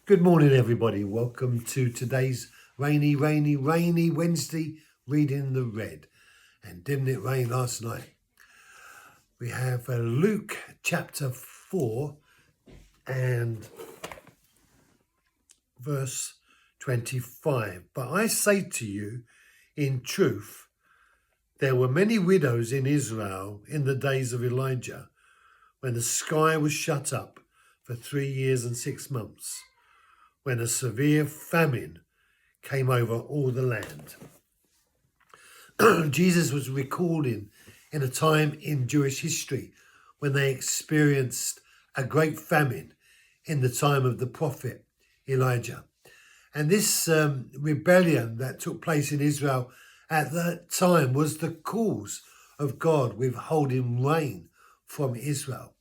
Good morning, everybody. Welcome to today's rainy Wednesday, reading the Red. And didn't it rain last night? We have Luke chapter 4 and verse 25. But I say to you, in truth, there were many widows in Israel in the days of Elijah, when the sky was shut up for 3 years and 6 months, when a severe famine came over all the land. Jesus was recording in a time in Jewish history when they experienced a great famine in the time of the prophet Elijah. And this rebellion that took place in Israel at that time was the cause of God withholding rain from Israel.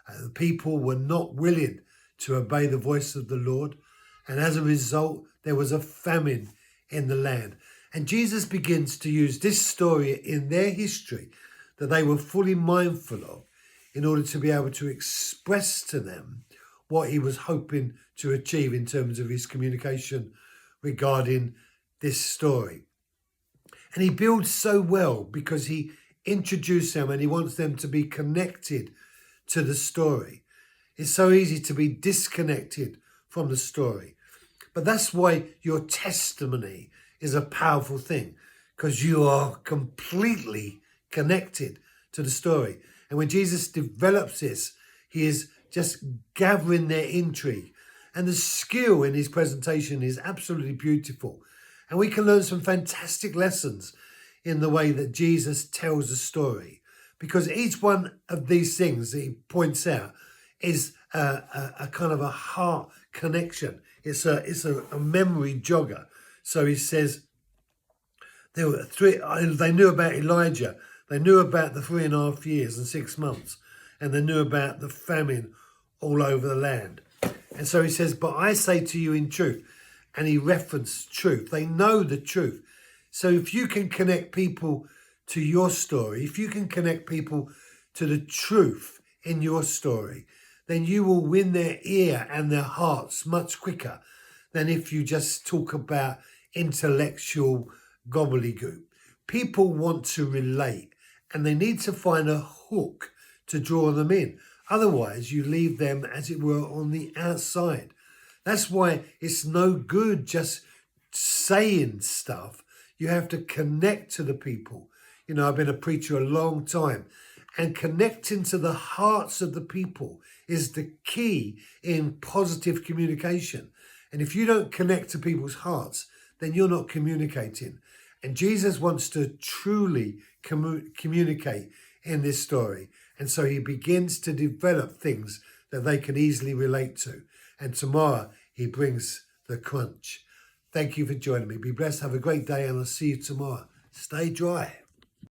The people were not willing to obey the voice of the Lord, and as a result, there was a famine in the land. And Jesus begins to use this story in their history that they were fully mindful of in order to be able to express to them what he was hoping to achieve in terms of his communication regarding this story. And he builds so well because he introduced them and he wants them to be connected to the story. It's so easy to be disconnected from the story. But that's why your testimony is a powerful thing, because you are completely connected to the story. And when Jesus develops this, he is just gathering their intrigue. And the skill in his presentation is absolutely beautiful. And we can learn some fantastic lessons in the way that Jesus tells the story, because each one of these things that he points out is a kind of a heart connection. It's a memory jogger. So he says there were three. They knew about Elijah. They knew about the 3.5 years and 6 months, and they knew about the famine all over the land. And so he says, "But I say to you in truth," and he referenced truth. They know the truth. So if you can connect people to your story, if you can connect people to the truth in your story, then you will win their ear and their hearts much quicker than if you just talk about intellectual gobbledygook. People want to relate, and they need to find a hook to draw them in. Otherwise, you leave them, as it were, on the outside. That's why it's no good just saying stuff. You have to connect to the people. You know, I've been a preacher a long time, and connecting to the hearts of the people is the key in positive communication. And if you don't connect to people's hearts, then you're not communicating. And Jesus wants to truly communicate in this story. And so he begins to develop things that they can easily relate to. And tomorrow he brings the crunch. Thank you for joining me. Be blessed. Have a great day, and I'll see you tomorrow. Stay dry.